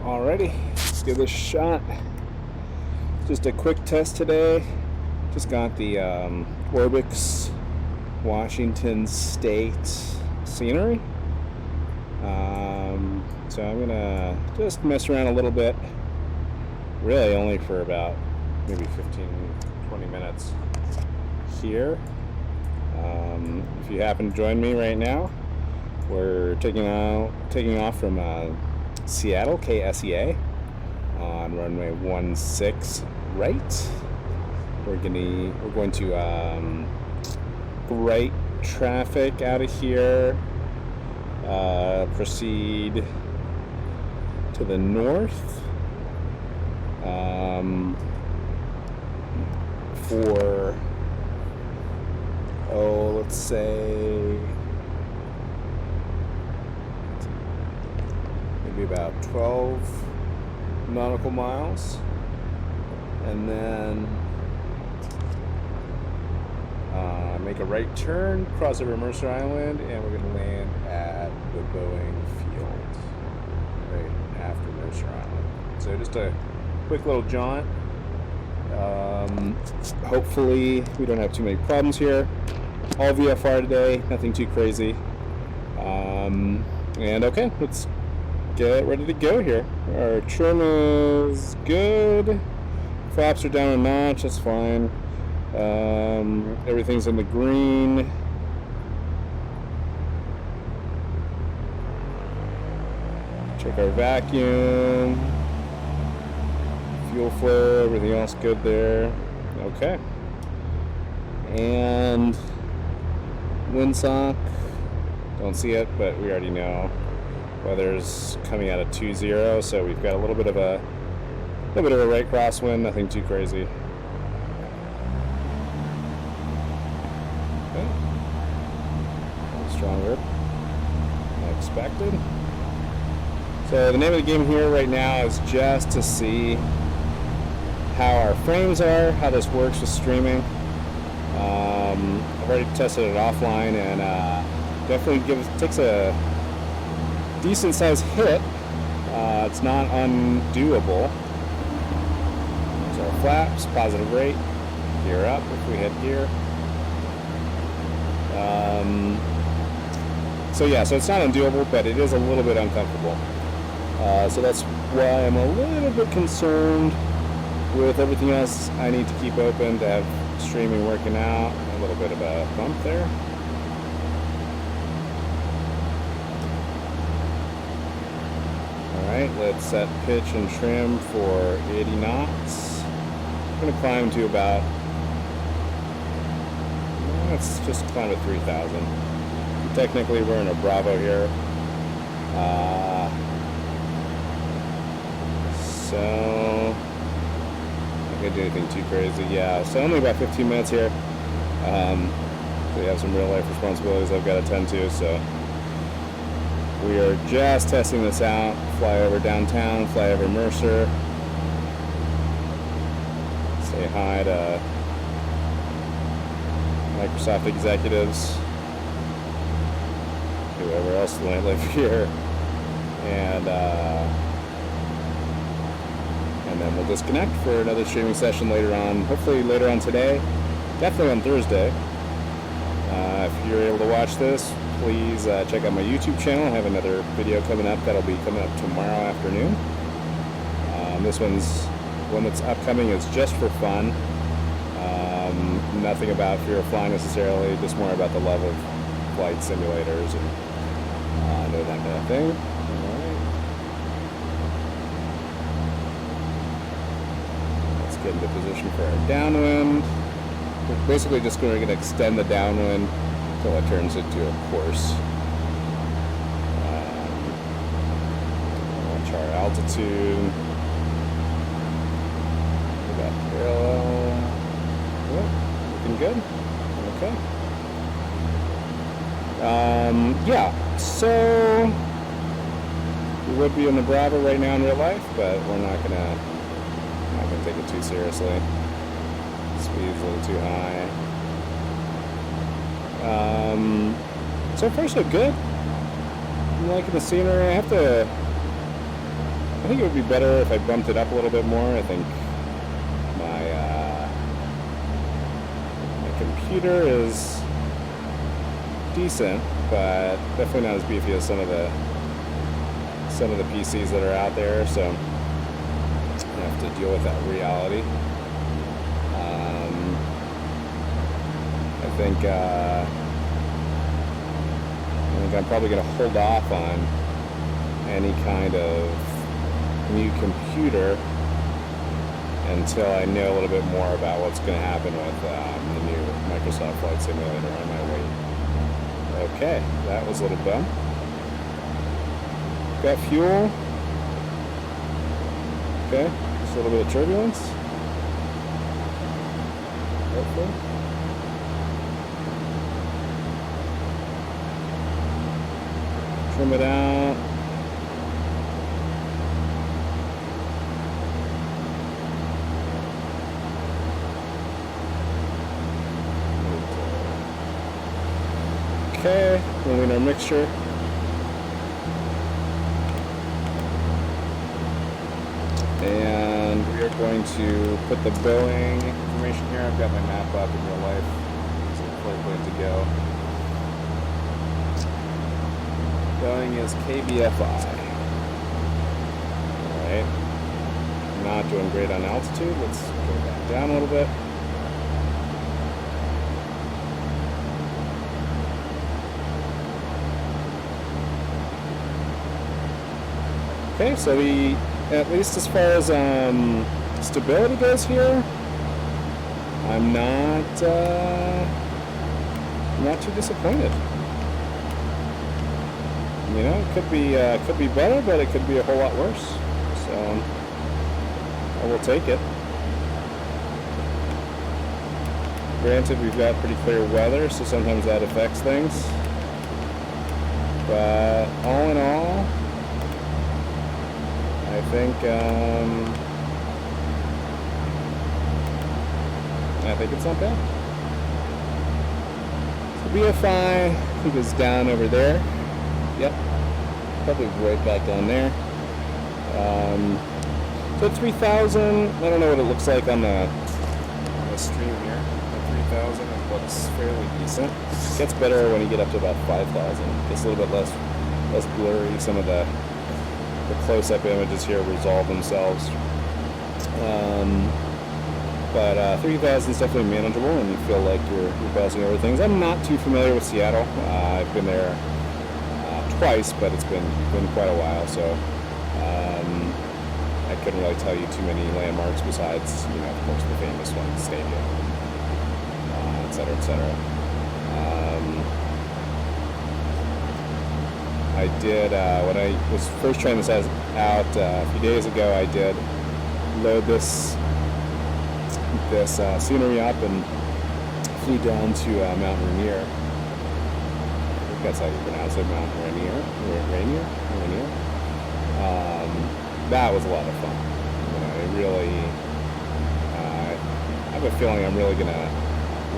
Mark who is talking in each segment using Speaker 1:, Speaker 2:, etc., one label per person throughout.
Speaker 1: Alrighty, let's give this a shot. Just a quick test today. Just got the Orbix Washington State scenery. So I'm gonna just mess around a little bit. Really only for about maybe 15-20 minutes here. If you happen to join me right now, we're taking off from Seattle, KSEA, on runway 16 right. We're going to right traffic out of here, proceed to the north for, let's say maybe about 12 nautical miles, and then make a right turn, cross over Mercer Island, and we're going to land at the Boeing field right after Mercer Island. So just a quick little jaunt. Hopefully we don't have too many problems here. All VFR today, nothing too crazy. And okay, let's get ready to go here. Our trim is good. Flaps are down a notch, that's fine. Everything's in the green. Check our vacuum. Fuel flow, everything else good there. Okay. And windsock. Don't see it, but we already know. Weather's coming out of 20, so we've got a little bit of a right crosswind, nothing too crazy. Okay. A little stronger than expected. So the name of the game here right now is just to see how our frames are, how this works with streaming. I've already tested it offline, and definitely takes a decent sized hit. It's not undoable. So our flaps, positive rate, gear up if we hit gear. So it's not undoable, but it is a little bit uncomfortable. So that's why I'm a little bit concerned with everything else I need to keep open to have streaming working out. A little bit of a bump there. Alright, let's set pitch and trim for 80 knots. I'm going to climb to about, let's just climb to 3,000. Technically we're in a Bravo here. So, not going to do anything too crazy. Yeah, so only about 15 minutes here. We have some real life responsibilities I've got to attend to, so we are just testing this out. Fly over downtown, fly over Mercer. Say hi to Microsoft executives, whoever else might live here, and then we'll disconnect for another streaming session later on. Hopefully later on today, definitely on Thursday. If you're able to watch this, please check out my YouTube channel. I have another video coming up that'll be coming up tomorrow afternoon. This one that's upcoming is just for fun. Nothing about fear of flying necessarily, just more about the love of flight simulators and that kind of thing. Alright. Let's get into position for our downwind. We're basically just going to extend the downwind until it turns into a course. Watch our altitude. We got parallel. Yep, looking good. Okay. So we would be in the Bravo right now in real life, but we're not gonna take it too seriously. Speed's a little too high. So far so good. I'm liking the scenery. I have I think it would be better if I bumped it up a little bit more. I think my computer is decent, but definitely not as beefy as some of the PCs that are out there. So I have to deal with that reality. I think I'm probably going to hold off on any kind of new computer until I know a little bit more about what's going to happen with the new Microsoft Flight Simulator on my way. Okay, that was a little dumb. Got fuel. Okay, just a little bit of turbulence. Hopefully. Trim it out. Okay, we'll in our mixture. And we are going to put the Boeing information here. I've got my map up in real life. So flight plan to go. Boeing is KBFI. Alright. Not doing great on altitude. Let's go back down a little bit. Okay, so we, at least as far as stability goes here, I'm not too disappointed. You know, it could be better, but it could be a whole lot worse. So I will take it. Granted, we've got pretty clear weather, so sometimes that affects things. But all in all, I think it's not bad. So VFI, I think, is down over there. Yep, probably right back down there. So 3,000. I don't know what it looks like on the stream here. At 3,000, it looks fairly decent. It gets better when you get up to about 5,000. Gets a little bit less blurry. Some of the close-up images here resolve themselves. But 3,000 is definitely manageable, and you feel like you're passing over things. I'm not too familiar with Seattle. I've been there twice, but it's been quite a while, so I couldn't really tell you too many landmarks besides, of course, the famous one, the stadium, et cetera, et cetera. I did, when I was first trying this out a few days ago, I did load this scenery up and flew down to Mount Rainier. I think that's how you pronounce it, Mount Rainier. That was a lot of fun. I really, I have a feeling I'm really gonna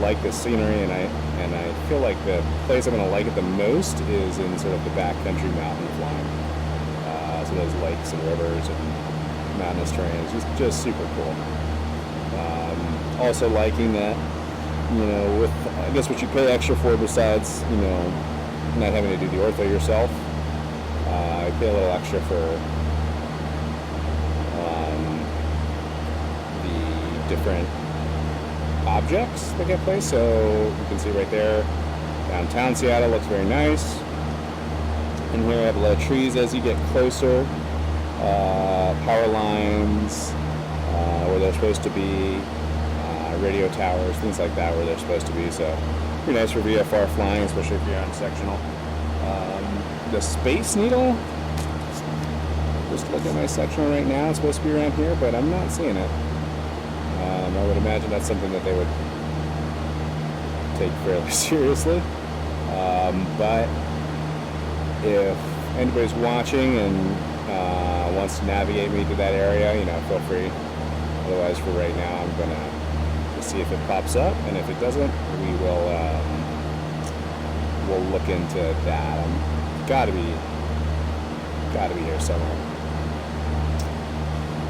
Speaker 1: like this scenery, and I feel like the place I'm gonna like it the most is in sort of the backcountry mountain flying. So those lakes and rivers and mountainous terrain is just super cool. Also liking that, with, I guess, what you pay extra for besides, not having to do the ortho yourself. I pay a little extra for the different objects that get placed. So you can see right there, downtown Seattle looks very nice. And here we have a lot of trees as you get closer. Power lines where they're supposed to be. Radio towers, things like that where they're supposed to be. So pretty nice for VFR flying, especially if you're on sectional. The Space Needle, just look at my sectional right now, it's supposed to be around here, but I'm not seeing it. I would imagine that's something that they would take fairly seriously. But if anybody's watching and wants to navigate me to that area, feel free. Otherwise, for right now, I'm gonna see if it pops up, and if it doesn't, we will we'll look into that. Gotta be here somewhere.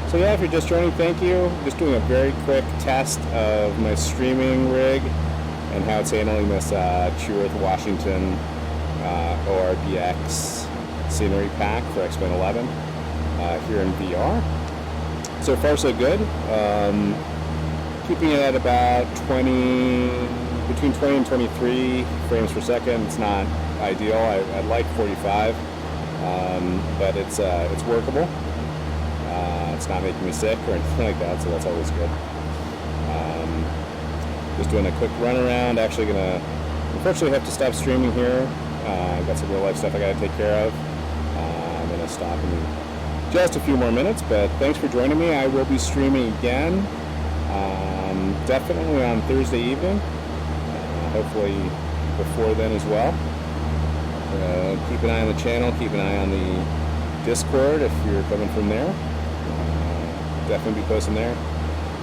Speaker 1: So yeah, if you're just joining, thank you. Just doing a very quick test of my streaming rig and how it's handling this True Earth Washington ORBX scenery pack for X-Men 11 here in VR. So far so good. Keeping it at about between 20 and 23 frames per second. It's not ideal. I'd like 45, but it's workable. It's not making me sick or anything like that, so that's always good. Just doing a quick run around. Actually gonna unfortunately have to stop streaming here. I've got some real life stuff I gotta take care of. I'm gonna stop in just a few more minutes, but thanks for joining me. I will be streaming again, definitely on Thursday evening, hopefully before then as well. Keep an eye on the channel, keep an eye on the Discord if you're coming from there. Definitely be posting there.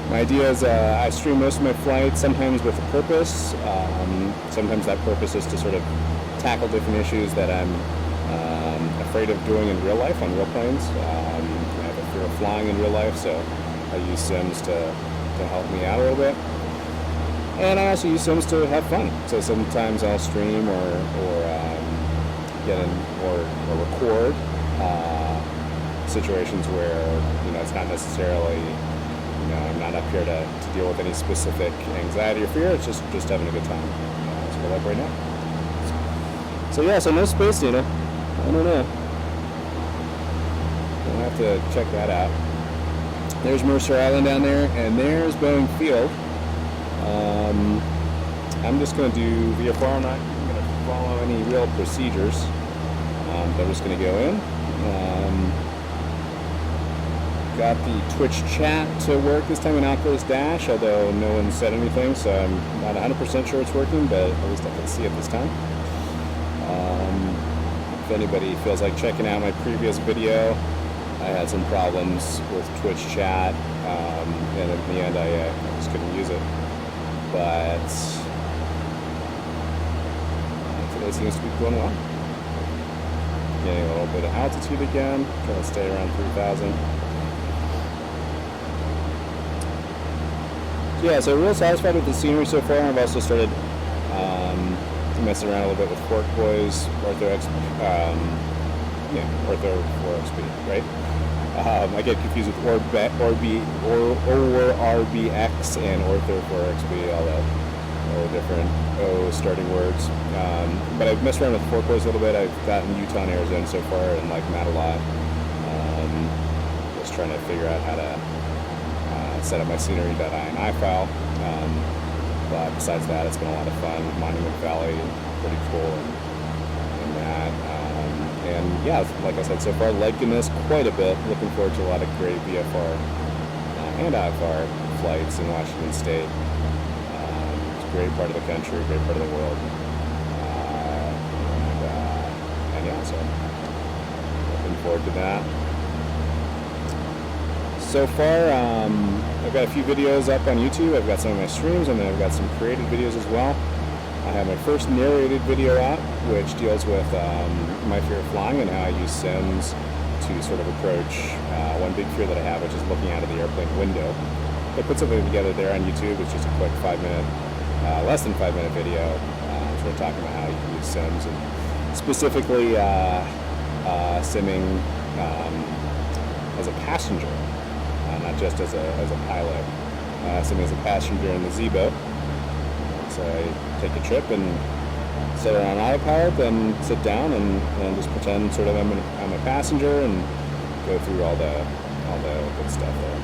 Speaker 1: My idea is I stream most of my flights, sometimes with a purpose. Sometimes that purpose is to sort of tackle different issues that I'm afraid of doing in real life on real planes. I have a fear of flying in real life, so I use sims to help me out a little bit. And I also use sims to have fun. So sometimes I'll stream or get in or record situations where it's not necessarily I'm not up here to deal with any specific anxiety or fear. It's just having a good time. That's what I like right now. So yeah, so no Space Needle. I don't know. I'll have to check that out. There's Mercer Island down there, and there's Boeing Field. I'm just going to do VFR. I'm not going to follow any real procedures. I'm just going to go in. Got the Twitch chat to work this time in Oculus Dash, although no one said anything, so I'm not 100% sure it's working, but at least I can see it this time. If anybody feels like checking out my previous video, I had some problems with Twitch chat, and in the end I just couldn't use it. But today seems to be going well. Getting a little bit of altitude again, trying to stay around 3,000. Yeah, so real satisfied with the scenery so far. I've also started messing around a little bit with Fork Boys, Ortho 4XP, right? I get confused with ORBX and Ortho 4XP, all the different O starting words. But I've messed around with Fork Boys a little bit. I've gotten Utah and Arizona so far and like that a lot. Just trying to figure out how to set up my scenery.ini file. But besides that, it's been a lot of fun. Monument Valley, pretty cool, and that. And yeah, like I said, so far liking this quite a bit. Looking forward to a lot of great VFR and IFR flights in Washington State. It's a great part of the country, great part of the world. And yeah, so looking forward to that. So far, I've got a few videos up on YouTube. I've got some of my streams, and then I've got some created videos as well. I have my first narrated video out, which deals with my fear of flying and how I use sims to sort of approach one big fear that I have, which is looking out of the airplane window. I put something together there on YouTube. It's just a quick 5-minute, less than 5-minute video, sort of talking about how you can use sims, and specifically simming as a passenger. Not just as a pilot, simming as a passenger in the Z-boat. So I take a trip and set it on autopilot, then sit down and just pretend sort of I'm a passenger and go through all the good stuff there.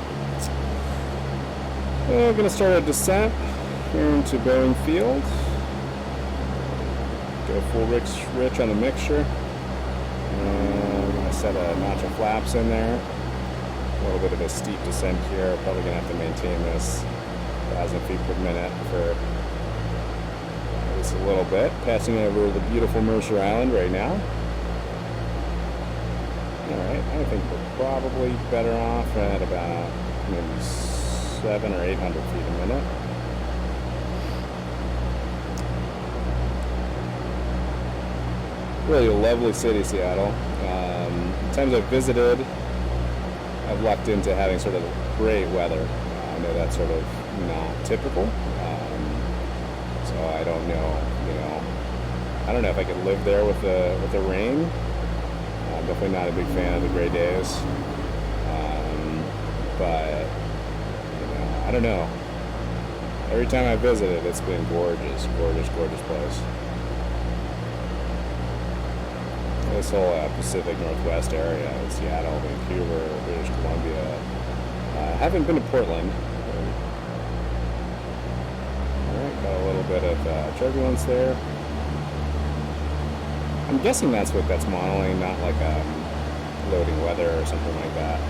Speaker 1: We're going to start a descent here into Boeing Field. Go full rich on the mixture. I'm going to set a notch of flaps in there. A little bit of a steep descent here. Probably going to have to maintain this 1,000 feet per minute for at least a little bit. Passing over the beautiful Mercer Island right now. Alright, I think we're probably better off at about maybe 700 or 800 feet a minute. Really a lovely city, Seattle. The times I've visited, I've lucked into having sort of great weather. I know that's sort of not typical, so I don't know. I don't know if I could live there with the rain. I'm definitely not a big fan of the gray days, but I don't know. Every time I visited, it's been gorgeous, gorgeous, gorgeous place. This whole Pacific Northwest area, Seattle, Vancouver, British Columbia. I haven't been to Portland. Alright, got a little bit of turbulence there. I'm guessing that's modeling, not like loading weather or something like that.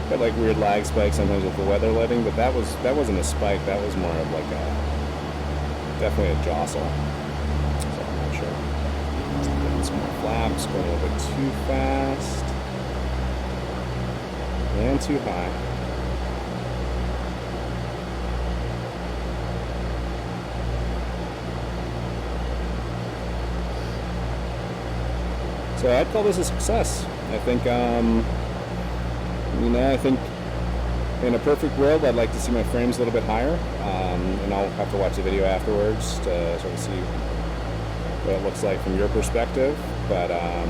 Speaker 1: Got like weird lag spikes sometimes with the weather loading, but that wasn't a spike. That was more of like definitely a jostle. So I'm not sure. Getting some more flaps, going a little bit too fast and too high. So I'd call this a success. I think, I think in a perfect world, I'd like to see my frames a little bit higher, and I'll have to watch the video afterwards to sort of see what it looks like from your perspective. But I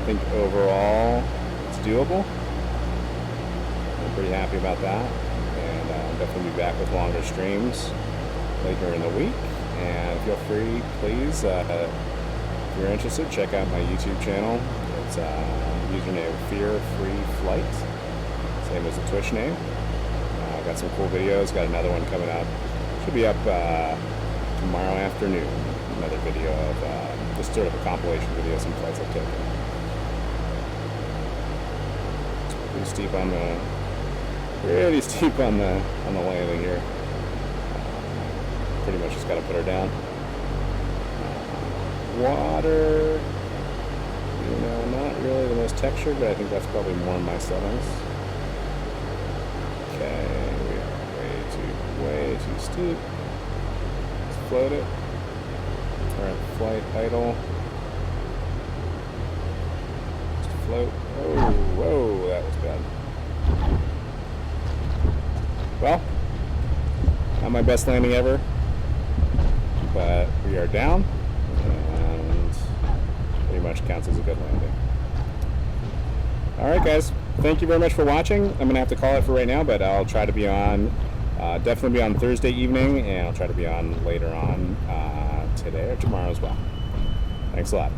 Speaker 1: think overall, it's doable. I'm pretty happy about that, and I'll definitely be back with longer streams later in the week. And feel free, please. If you're interested, check out my YouTube channel. It's username fearfreeflight, same as the Twitch name. Got some cool videos. Got another one coming up. Should be up tomorrow afternoon. Another video of just sort of a compilation video of some flights I've taken. Pretty steep on the landing here. Pretty much just got to put her down. Water, not really the most textured, but I think that's probably more in my settings. Okay, we are way too steep. Let's float it. Alright, flight idle. Just float. Oh, whoa, that was bad. Well, not my best landing ever, but we are down. Much counts as a good landing. Alright guys, thank you very much for watching. I'm gonna have to call it for right now, but I'll try to be on definitely be on Thursday evening, and I'll try to be on later on today or tomorrow as well. Thanks a lot.